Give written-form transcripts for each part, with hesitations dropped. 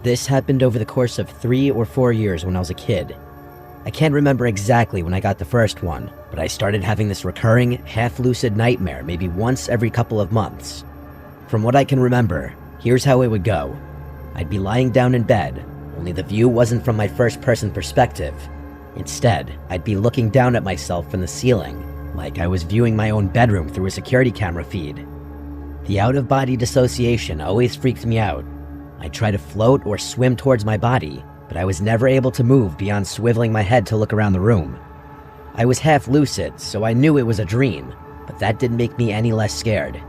This happened over the course of 3 or 4 years when I was a kid. I can't remember exactly when I got the first one, but I started having this recurring, half-lucid nightmare maybe once every couple of months. From what I can remember, here's how it would go. I'd be lying down in bed, only the view wasn't from my first-person perspective. Instead, I'd be looking down at myself from the ceiling, like I was viewing my own bedroom through a security camera feed. The out-of-body dissociation always freaked me out. I'd try to float or swim towards my body, but I was never able to move beyond swiveling my head to look around the room. I was half lucid, so I knew it was a dream, but that didn't make me any less scared.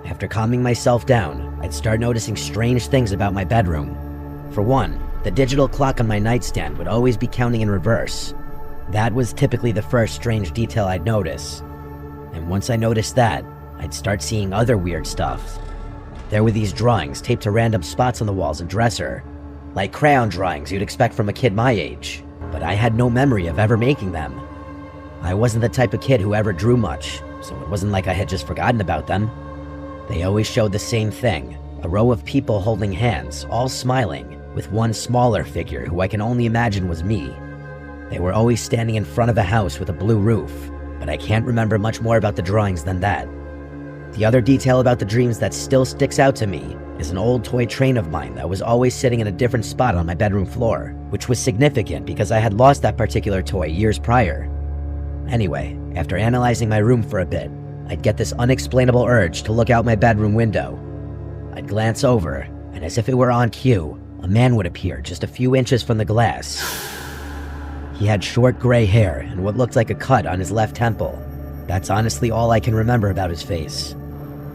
After calming myself down, I'd start noticing strange things about my bedroom. For one, the digital clock on my nightstand would always be counting in reverse. That was typically the first strange detail I'd notice. And once I noticed that, I'd start seeing other weird stuff. There were these drawings taped to random spots on the walls and dresser, like crayon drawings you'd expect from a kid my age, but I had no memory of ever making them. I wasn't the type of kid who ever drew much, so it wasn't like I had just forgotten about them. They always showed the same thing, a row of people holding hands, all smiling, with one smaller figure who I can only imagine was me. They were always standing in front of a house with a blue roof, but I can't remember much more about the drawings than that. The other detail about the dreams that still sticks out to me is an old toy train of mine that was always sitting in a different spot on my bedroom floor, which was significant because I had lost that particular toy years prior. Anyway, after analyzing my room for a bit, I'd get this unexplainable urge to look out my bedroom window. I'd glance over, and as if it were on cue, a man would appear just a few inches from the glass. He had short gray hair and what looked like a cut on his left temple. That's honestly all I can remember about his face.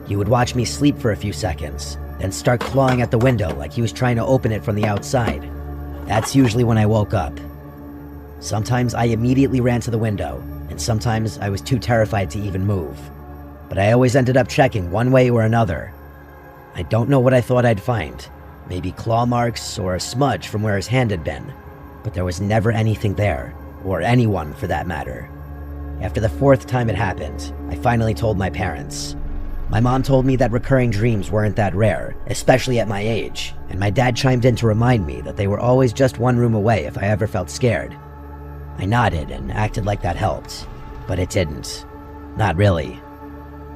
He would watch me sleep for a few seconds, then start clawing at the window like he was trying to open it from the outside. That's usually when I woke up. Sometimes I immediately ran to the window, and sometimes I was too terrified to even move. But I always ended up checking one way or another. I don't know what I thought I'd find. Maybe claw marks or a smudge from where his hand had been. But there was never anything there, or anyone for that matter. After the 4th time it happened, I finally told my parents. My mom told me that recurring dreams weren't that rare, especially at my age, and my dad chimed in to remind me that they were always just one room away if I ever felt scared. I nodded and acted like that helped, but it didn't. Not really.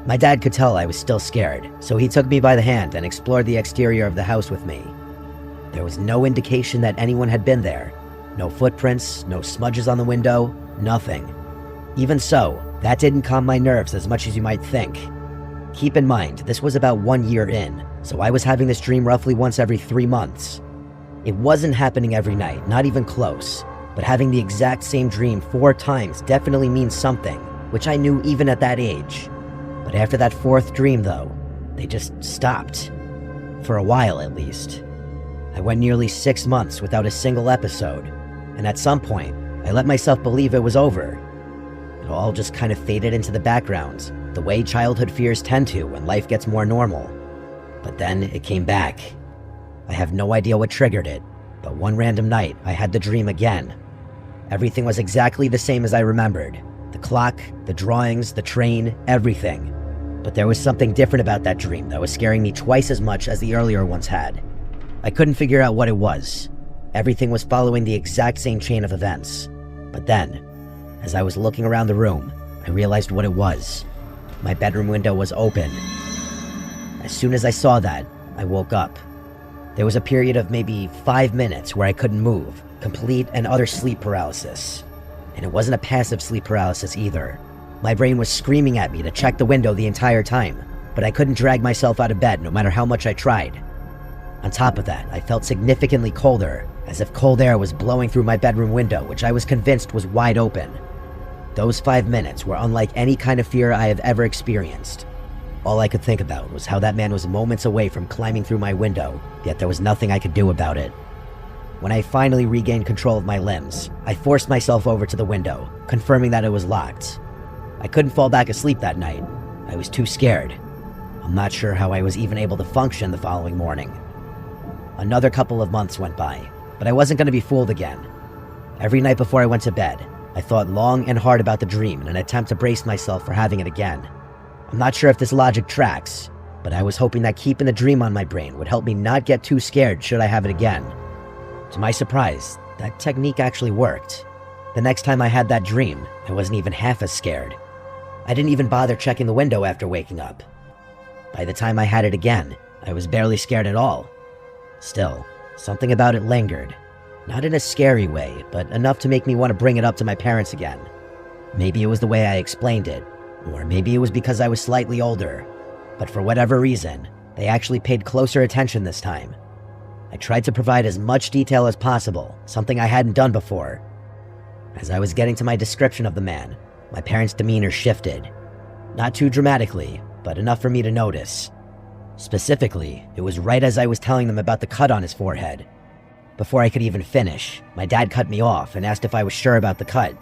My dad could tell I was still scared, so he took me by the hand and explored the exterior of the house with me. There was no indication that anyone had been there. No footprints, no smudges on the window, nothing. Even so, that didn't calm my nerves as much as you might think. Keep in mind, this was about 1 year in, so I was having this dream roughly once every 3 months. It wasn't happening every night, not even close, but having the exact same dream 4 times definitely means something, which I knew even at that age. But after that 4th dream though, they just stopped. For a while at least. I went nearly 6 months without a single episode, and at some point, I let myself believe it was over. It all just kind of faded into the background, the way childhood fears tend to when life gets more normal. But then it came back. I have no idea what triggered it, but one random night I had the dream again. Everything was exactly the same as I remembered. The clock, the drawings, the train, everything. But there was something different about that dream that was scaring me twice as much as the earlier ones had. I couldn't figure out what it was. Everything was following the exact same chain of events. But then, as I was looking around the room, I realized what it was. My bedroom window was open. As soon as I saw that, I woke up. There was a period of maybe 5 minutes where I couldn't move, complete and utter sleep paralysis. And it wasn't a passive sleep paralysis either. My brain was screaming at me to check the window the entire time, but I couldn't drag myself out of bed no matter how much I tried. On top of that, I felt significantly colder, as if cold air was blowing through my bedroom window, which I was convinced was wide open. Those 5 minutes were unlike any kind of fear I have ever experienced. All I could think about was how that man was moments away from climbing through my window, yet there was nothing I could do about it. When I finally regained control of my limbs, I forced myself over to the window, confirming that it was locked. I couldn't fall back asleep that night. I was too scared. I'm not sure how I was even able to function the following morning. Another couple of months went by, but I wasn't going to be fooled again. Every night before I went to bed, I thought long and hard about the dream in an attempt to brace myself for having it again. I'm not sure if this logic tracks, but I was hoping that keeping the dream on my brain would help me not get too scared should I have it again. To my surprise, that technique actually worked. The next time I had that dream, I wasn't even half as scared. I didn't even bother checking the window after waking up. By the time I had it again, I was barely scared at all. Still, something about it lingered. Not in a scary way, but enough to make me want to bring it up to my parents again. Maybe it was the way I explained it, or maybe it was because I was slightly older. But for whatever reason, they actually paid closer attention this time. I tried to provide as much detail as possible, something I hadn't done before. As I was getting to my description of the man, my parents' demeanor shifted. Not too dramatically, but enough for me to notice. Specifically, it was right as I was telling them about the cut on his forehead. Before I could even finish, my dad cut me off and asked if I was sure about the cut.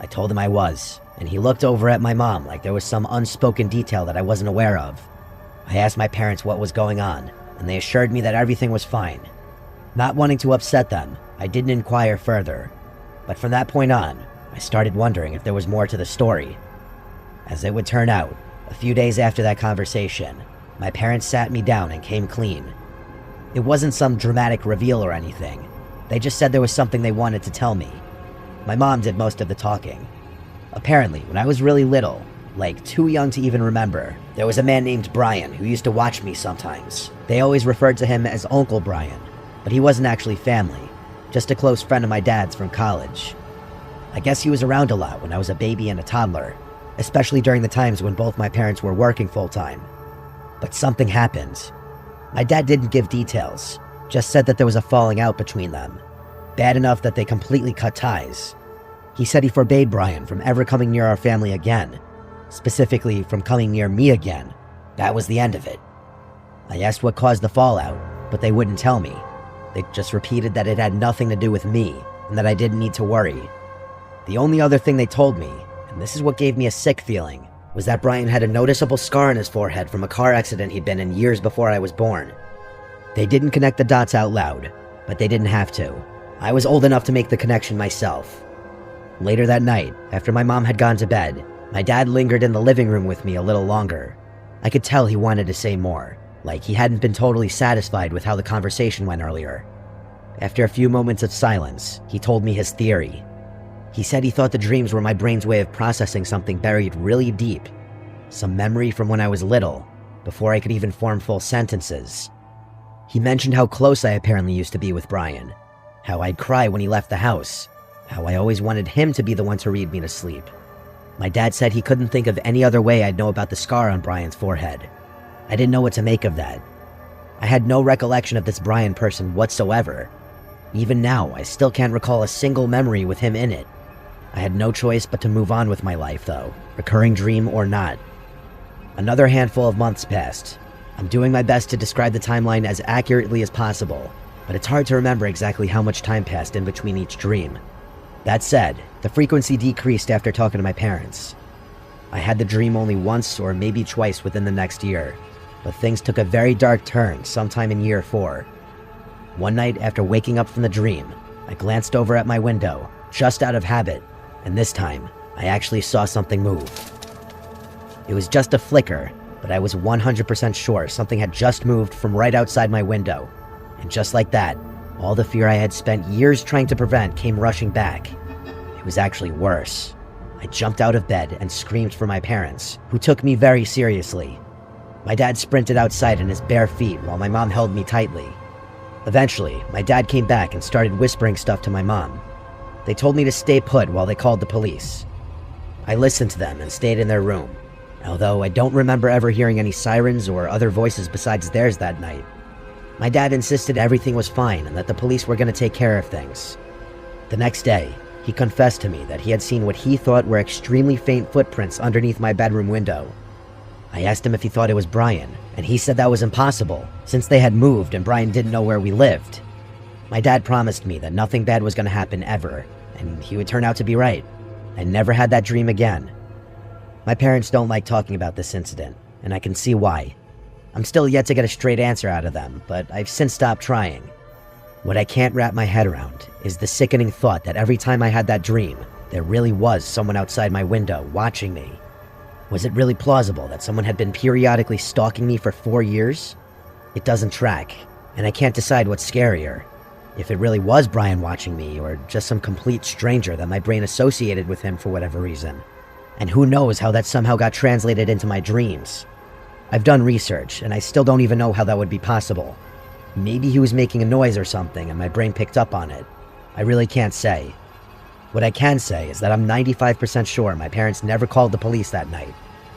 I told him I was, and he looked over at my mom like there was some unspoken detail that I wasn't aware of. I asked my parents what was going on, and they assured me that everything was fine. Not wanting to upset them, I didn't inquire further. But from that point on, I started wondering if there was more to the story. As it would turn out, a few days after that conversation, my parents sat me down and came clean. It wasn't some dramatic reveal or anything. They just said there was something they wanted to tell me. My mom did most of the talking. Apparently, when I was really little, like too young to even remember, there was a man named Brian who used to watch me sometimes. They always referred to him as Uncle Brian, but he wasn't actually family, just a close friend of my dad's from college. I guess he was around a lot when I was a baby and a toddler, especially during the times when both my parents were working full-time. But something happened. My dad didn't give details, just said that there was a falling out between them, bad enough that they completely cut ties. He said he forbade Brian from ever coming near our family again, specifically from coming near me again. That was the end of it. I asked what caused the fallout, but they wouldn't tell me. They just repeated that it had nothing to do with me, and that I didn't need to worry. The only other thing they told me, and this is what gave me a sick feeling, was that Brian had a noticeable scar on his forehead from a car accident he'd been in years before I was born. They didn't connect the dots out loud, but they didn't have to. I was old enough to make the connection myself. Later that night, after my mom had gone to bed, my dad lingered in the living room with me a little longer. I could tell he wanted to say more, like he hadn't been totally satisfied with how the conversation went earlier. After a few moments of silence, he told me his theory. He said he thought the dreams were my brain's way of processing something buried really deep, some memory from when I was little, before I could even form full sentences. He mentioned how close I apparently used to be with Brian, how I'd cry when he left the house, how I always wanted him to be the one to read me to sleep. My dad said he couldn't think of any other way I'd know about the scar on Brian's forehead. I didn't know what to make of that. I had no recollection of this Brian person whatsoever. Even now, I still can't recall a single memory with him in it. I had no choice but to move on with my life, though, recurring dream or not. Another handful of months passed. I'm doing my best to describe the timeline as accurately as possible, but it's hard to remember exactly how much time passed in between each dream. That said, the frequency decreased after talking to my parents. I had the dream only once or maybe twice within the next year, but things took a very dark turn sometime in year 4. One night after waking up from the dream, I glanced over at my window, just out of habit, and this time, I actually saw something move. It was just a flicker, but I was 100% sure something had just moved from right outside my window. And just like that, all the fear I had spent years trying to prevent came rushing back. It was actually worse. I jumped out of bed and screamed for my parents, who took me very seriously. My dad sprinted outside in his bare feet while my mom held me tightly. Eventually, my dad came back and started whispering stuff to my mom. They told me to stay put while they called the police. I listened to them and stayed in their room, although I don't remember ever hearing any sirens or other voices besides theirs that night. My dad insisted everything was fine and that the police were going to take care of things. The next day, he confessed to me that he had seen what he thought were extremely faint footprints underneath my bedroom window. I asked him if he thought it was Brian, and he said that was impossible, since they had moved and Brian didn't know where we lived. My dad promised me that nothing bad was going to happen ever, and he would turn out to be right. I never had that dream again. My parents don't like talking about this incident, and I can see why. I'm still yet to get a straight answer out of them, but I've since stopped trying. What I can't wrap my head around is the sickening thought that every time I had that dream, there really was someone outside my window watching me. Was it really plausible that someone had been periodically stalking me for 4 years? It doesn't track, and I can't decide what's scarier. If it really was Brian watching me, or just some complete stranger that my brain associated with him for whatever reason. And who knows how that somehow got translated into my dreams. I've done research, and I still don't even know how that would be possible. Maybe he was making a noise or something, and my brain picked up on it. I really can't say. What I can say is that I'm 95% sure my parents never called the police that night.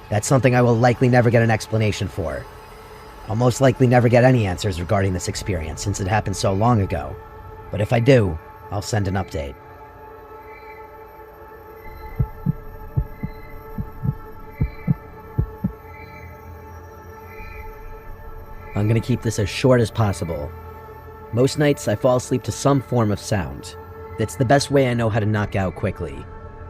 That's something I will likely never get an explanation for. I'll most likely never get any answers regarding this experience since it happened so long ago. But if I do, I'll send an update. I'm gonna keep this as short as possible. Most nights I fall asleep to some form of sound. It's the best way I know how to knock out quickly.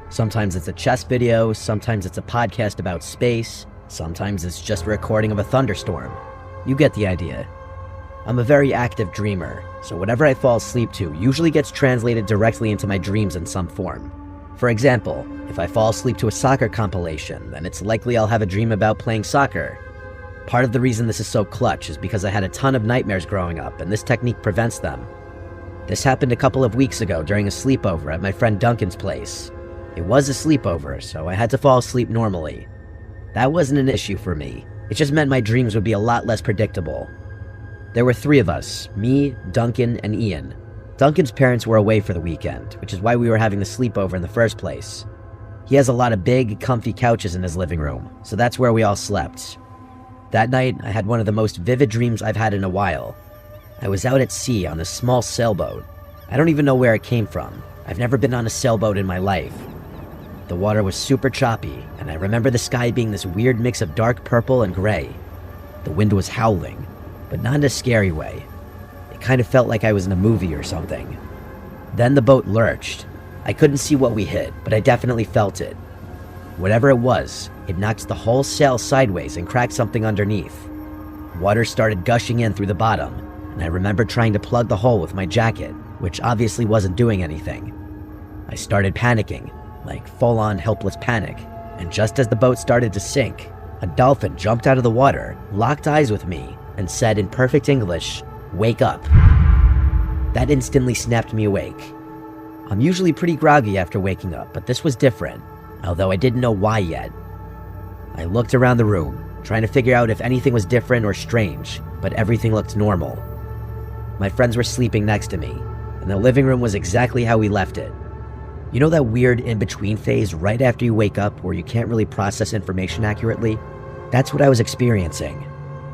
Sometimes it's a chess video, sometimes it's a podcast about space, sometimes it's just a recording of a thunderstorm. You get the idea. I'm a very active dreamer, so whatever I fall asleep to usually gets translated directly into my dreams in some form. For example, if I fall asleep to a soccer compilation, then it's likely I'll have a dream about playing soccer. Part of the reason this is so clutch is because I had a ton of nightmares growing up, and this technique prevents them. This happened a couple of weeks ago during a sleepover at my friend Duncan's place. It was a sleepover, so I had to fall asleep normally. That wasn't an issue for me. It just meant my dreams would be a lot less predictable. There were 3 of us, me, Duncan, and Ian. Duncan's parents were away for the weekend, which is why we were having the sleepover in the first place. He has a lot of big, comfy couches in his living room, so that's where we all slept. That night, I had one of the most vivid dreams I've had in a while. I was out at sea on a small sailboat. I don't even know where it came from. I've never been on a sailboat in my life. The water was super choppy, and I remember the sky being this weird mix of dark purple and gray. The wind was howling, but not in a scary way. It kind of felt like I was in a movie or something. Then the boat lurched. I couldn't see what we hit, but I definitely felt it. Whatever it was, it knocked the whole sail sideways and cracked something underneath. Water started gushing in through the bottom, and I remember trying to plug the hole with my jacket, which obviously wasn't doing anything. I started panicking, like full-on helpless panic, and just as the boat started to sink, a dolphin jumped out of the water, locked eyes with me, and said in perfect English, "Wake up." That instantly snapped me awake. I'm usually pretty groggy after waking up, but this was different, although I didn't know why yet. I looked around the room, trying to figure out if anything was different or strange, but everything looked normal. My friends were sleeping next to me, and the living room was exactly how we left it. You know that weird in-between phase right after you wake up where you can't really process information accurately? That's what I was experiencing.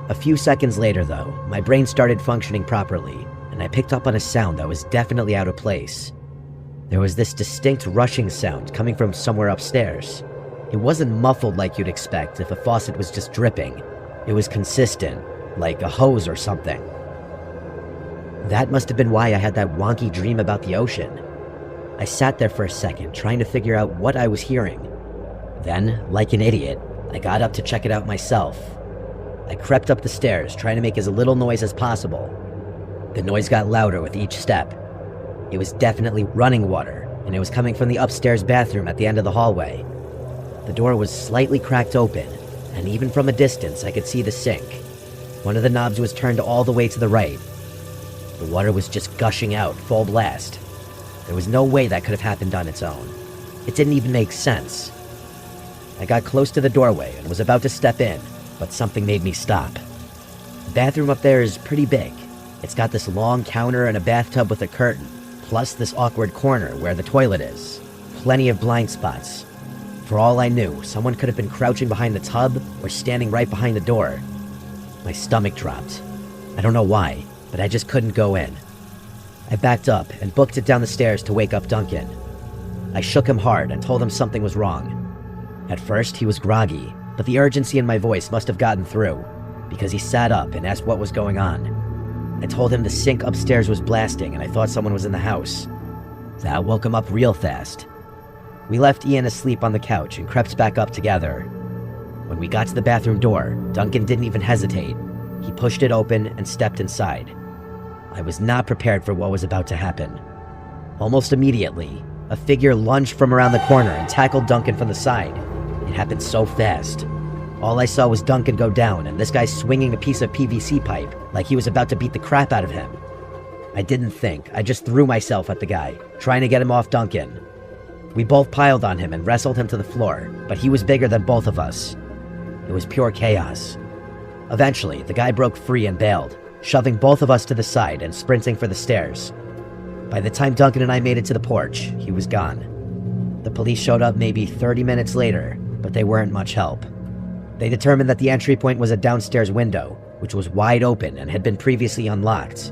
A few seconds later, though, my brain started functioning properly, and I picked up on a sound that was definitely out of place. There was this distinct rushing sound coming from somewhere upstairs. It wasn't muffled like you'd expect if a faucet was just dripping. It was consistent, like a hose or something. That must have been why I had that wonky dream about the ocean. I sat there for a second, trying to figure out what I was hearing. Then, like an idiot, I got up to check it out myself. I crept up the stairs, trying to make as little noise as possible. The noise got louder with each step. It was definitely running water, and it was coming from the upstairs bathroom at the end of the hallway. The door was slightly cracked open, and even from a distance I could see the sink. One of the knobs was turned all the way to the right. The water was just gushing out, full blast. There was no way that could have happened on its own. It didn't even make sense. I got close to the doorway and was about to step in, but something made me stop. The bathroom up there is pretty big. It's got this long counter and a bathtub with a curtain, plus this awkward corner where the toilet is. Plenty of blind spots. For all I knew, someone could have been crouching behind the tub or standing right behind the door. My stomach dropped. I don't know why, but I just couldn't go in. I backed up and booked it down the stairs to wake up Duncan. I shook him hard and told him something was wrong. At first, he was groggy, but the urgency in my voice must have gotten through, because he sat up and asked what was going on. I told him the sink upstairs was blasting and I thought someone was in the house. That woke him up real fast. We left Ian asleep on the couch and crept back up together. When we got to the bathroom door, Duncan didn't even hesitate. He pushed it open and stepped inside. I was not prepared for what was about to happen. Almost immediately, a figure lunged from around the corner and tackled Duncan from the side. It happened so fast. All I saw was Duncan go down, and this guy swinging a piece of PVC pipe like he was about to beat the crap out of him. I didn't think. I just threw myself at the guy, trying to get him off Duncan. We both piled on him and wrestled him to the floor, but he was bigger than both of us. It was pure chaos. Eventually, the guy broke free and bailed, shoving both of us to the side and sprinting for the stairs. By the time Duncan and I made it to the porch, he was gone. The police showed up maybe 30 minutes later, but they weren't much help. They determined that the entry point was a downstairs window, which was wide open and had been previously unlocked.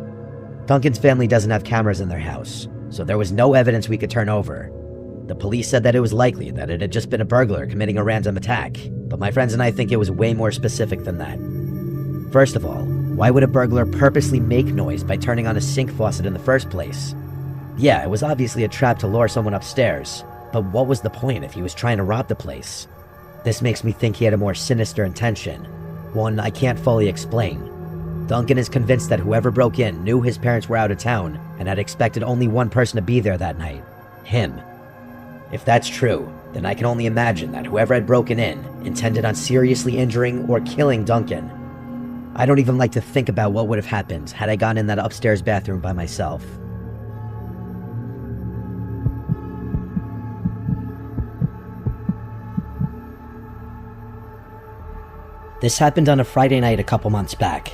Duncan's family doesn't have cameras in their house, so there was no evidence we could turn over. The police said that it was likely that it had just been a burglar committing a random attack, but my friends and I think it was way more specific than that. First of all, why would a burglar purposely make noise by turning on a sink faucet in the first place? Yeah, it was obviously a trap to lure someone upstairs, but what was the point if he was trying to rob the place? This makes me think he had a more sinister intention, one I can't fully explain. Duncan is convinced that whoever broke in knew his parents were out of town and had expected only one person to be there that night, him. If that's true, then I can only imagine that whoever had broken in intended on seriously injuring or killing Duncan. I don't even like to think about what would have happened had I gone in that upstairs bathroom by myself. This happened on a Friday night a couple months back.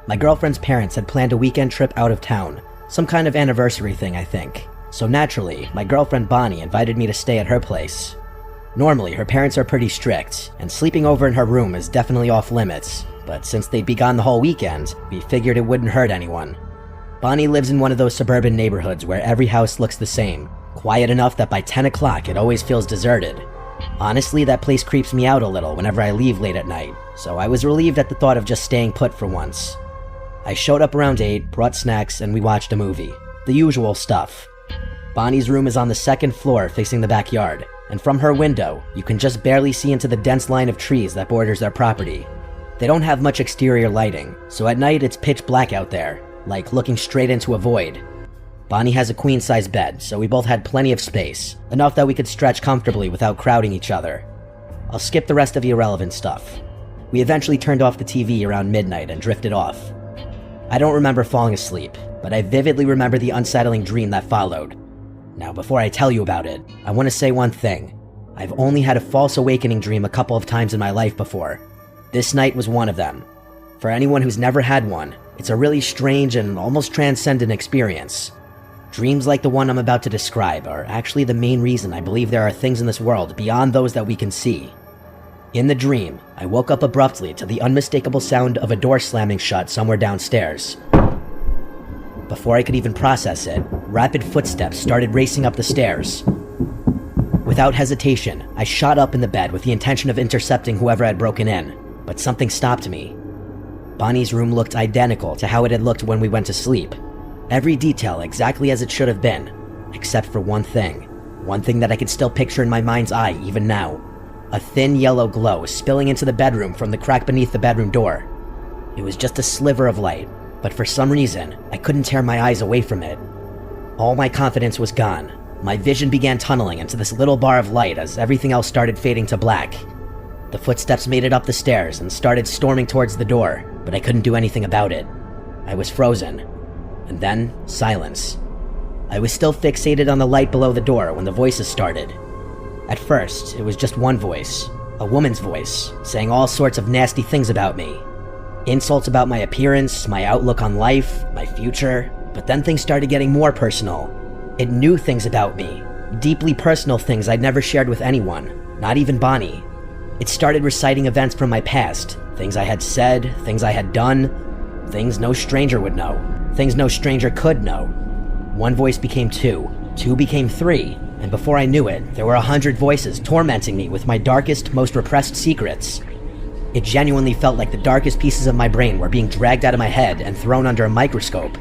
My girlfriend's parents had planned a weekend trip out of town, some kind of anniversary thing, I think. So naturally, my girlfriend Bonnie invited me to stay at her place. Normally, her parents are pretty strict, and sleeping over in her room is definitely off limits, but since they'd be gone the whole weekend, we figured it wouldn't hurt anyone. Bonnie lives in one of those suburban neighborhoods where every house looks the same, quiet enough that by 10 o'clock it always feels deserted. Honestly, that place creeps me out a little whenever I leave late at night, so I was relieved at the thought of just staying put for once. I showed up around 8, brought snacks, and we watched a movie. The usual stuff. Bonnie's room is on the second floor facing the backyard, and from her window, you can just barely see into the dense line of trees that borders their property. They don't have much exterior lighting, so at night it's pitch black out there, like looking straight into a void. Bonnie has a queen-size bed, so we both had plenty of space, enough that we could stretch comfortably without crowding each other. I'll skip the rest of the irrelevant stuff. We eventually turned off the TV around midnight and drifted off. I don't remember falling asleep, but I vividly remember the unsettling dream that followed. Now, before I tell you about it, I want to say one thing. I've only had a false awakening dream a couple of times in my life before. This night was one of them. For anyone who's never had one, it's a really strange and almost transcendent experience. Dreams like the one I'm about to describe are actually the main reason I believe there are things in this world beyond those that we can see. In the dream, I woke up abruptly to the unmistakable sound of a door slamming shut somewhere downstairs. Before I could even process it, rapid footsteps started racing up the stairs. Without hesitation, I shot up in the bed with the intention of intercepting whoever had broken in, but something stopped me. Bonnie's room looked identical to how it had looked when we went to sleep. Every detail exactly as it should have been, except for one thing that I could still picture in my mind's eye even now. A thin yellow glow spilling into the bedroom from the crack beneath the bedroom door. It was just a sliver of light, but for some reason, I couldn't tear my eyes away from it. All my confidence was gone. My vision began tunneling into this little bar of light as everything else started fading to black. The footsteps made it up the stairs and started storming towards the door, but I couldn't do anything about it. I was frozen. And then, silence. I was still fixated on the light below the door when the voices started. At first, it was just one voice, a woman's voice, saying all sorts of nasty things about me. Insults about my appearance, my outlook on life, my future, but then things started getting more personal. It knew things about me, deeply personal things I'd never shared with anyone, not even Bonnie. It started reciting events from my past, things I had said, things I had done, things no stranger would know, things no stranger could know. One voice became two became three, and before I knew it, there were 100 voices tormenting me with my darkest, most repressed secrets. It genuinely felt like the darkest pieces of my brain were being dragged out of my head and thrown under a microscope.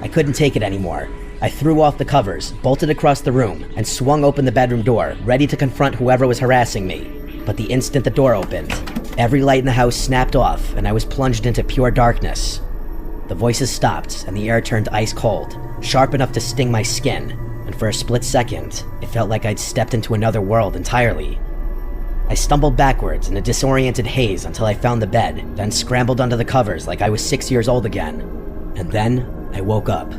I couldn't take it anymore. I threw off the covers, bolted across the room, and swung open the bedroom door, ready to confront whoever was harassing me. But the instant the door opened, every light in the house snapped off, and I was plunged into pure darkness. The voices stopped, and the air turned ice cold, sharp enough to sting my skin, and for a split second, it felt like I'd stepped into another world entirely. I stumbled backwards in a disoriented haze until I found the bed, then scrambled under the covers like I was 6 years old again. And then I woke up.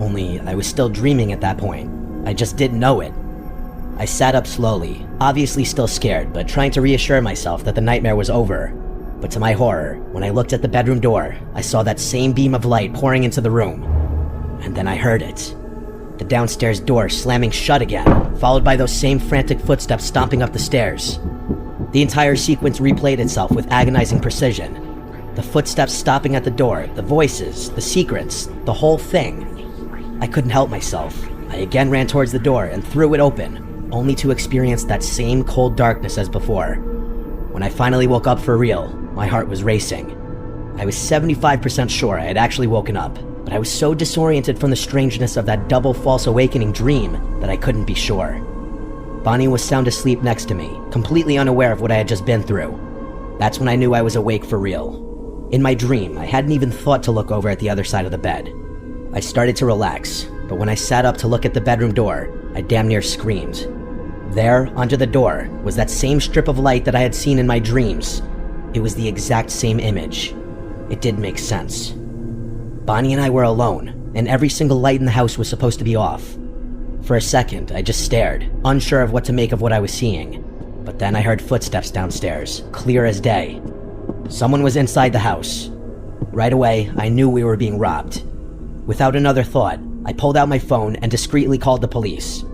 Only I was still dreaming at that point. I just didn't know it. I sat up slowly, obviously still scared, but trying to reassure myself that the nightmare was over. But to my horror, when I looked at the bedroom door, I saw that same beam of light pouring into the room. And then I heard it. The downstairs door slamming shut again, followed by those same frantic footsteps stomping up the stairs. The entire sequence replayed itself with agonizing precision. The footsteps stopping at the door, the voices, the secrets, the whole thing. I couldn't help myself. I again ran towards the door and threw it open, only to experience that same cold darkness as before. When I finally woke up for real, my heart was racing. I was 75% sure I had actually woken up, but I was so disoriented from the strangeness of that double false awakening dream that I couldn't be sure. Bonnie was sound asleep next to me, completely unaware of what I had just been through. That's when I knew I was awake for real. In my dream, I hadn't even thought to look over at the other side of the bed. I started to relax, but when I sat up to look at the bedroom door, I damn near screamed. There, under the door, was that same strip of light that I had seen in my dreams. It was the exact same image. It did make sense. Bonnie and I were alone, and every single light in the house was supposed to be off. For a second, I just stared, unsure of what to make of what I was seeing. But then I heard footsteps downstairs, clear as day. Someone was inside the house. Right away, I knew we were being robbed. Without another thought, I pulled out my phone and discreetly called the police.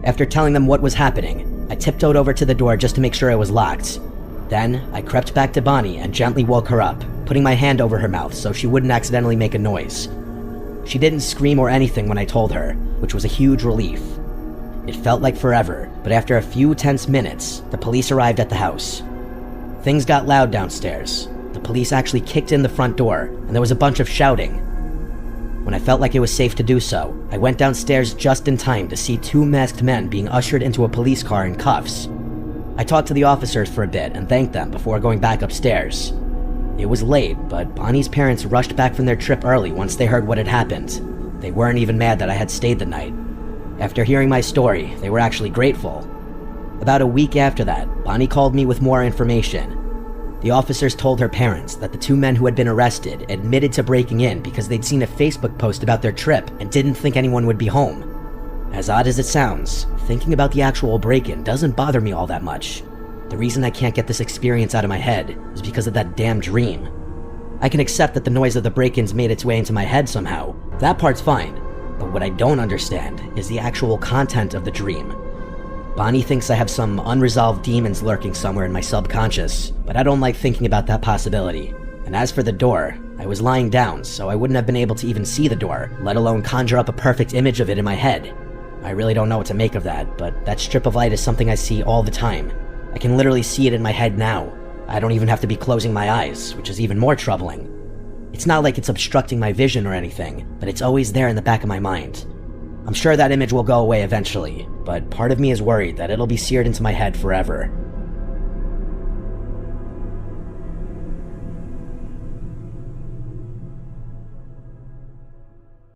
After telling them what was happening, I tiptoed over to the door just to make sure it was locked. Then, I crept back to Bonnie and gently woke her up, putting my hand over her mouth so she wouldn't accidentally make a noise. She didn't scream or anything when I told her, which was a huge relief. It felt like forever, but after a few tense minutes, the police arrived at the house. Things got loud downstairs. The police actually kicked in the front door, and there was a bunch of shouting. When I felt like it was safe to do so, I went downstairs just in time to see two masked men being ushered into a police car in cuffs. I talked to the officers for a bit and thanked them before going back upstairs. It was late, but Bonnie's parents rushed back from their trip early once they heard what had happened. They weren't even mad that I had stayed the night. After hearing my story, they were actually grateful. About a week after that, Bonnie called me with more information. The officers told her parents that the two men who had been arrested admitted to breaking in because they'd seen a Facebook post about their trip and didn't think anyone would be home. As odd as it sounds, thinking about the actual break-in doesn't bother me all that much. The reason I can't get this experience out of my head is because of that damn dream. I can accept that the noise of the break-ins made its way into my head somehow. That part's fine. But what I don't understand is the actual content of the dream. Bonnie thinks I have some unresolved demons lurking somewhere in my subconscious, but I don't like thinking about that possibility. And as for the door, I was lying down, so I wouldn't have been able to even see the door, let alone conjure up a perfect image of it in my head. I really don't know what to make of that, but that strip of light is something I see all the time. I can literally see it in my head now. I don't even have to be closing my eyes, which is even more troubling. It's not like it's obstructing my vision or anything, but it's always there in the back of my mind. I'm sure that image will go away eventually, but part of me is worried that it'll be seared into my head forever.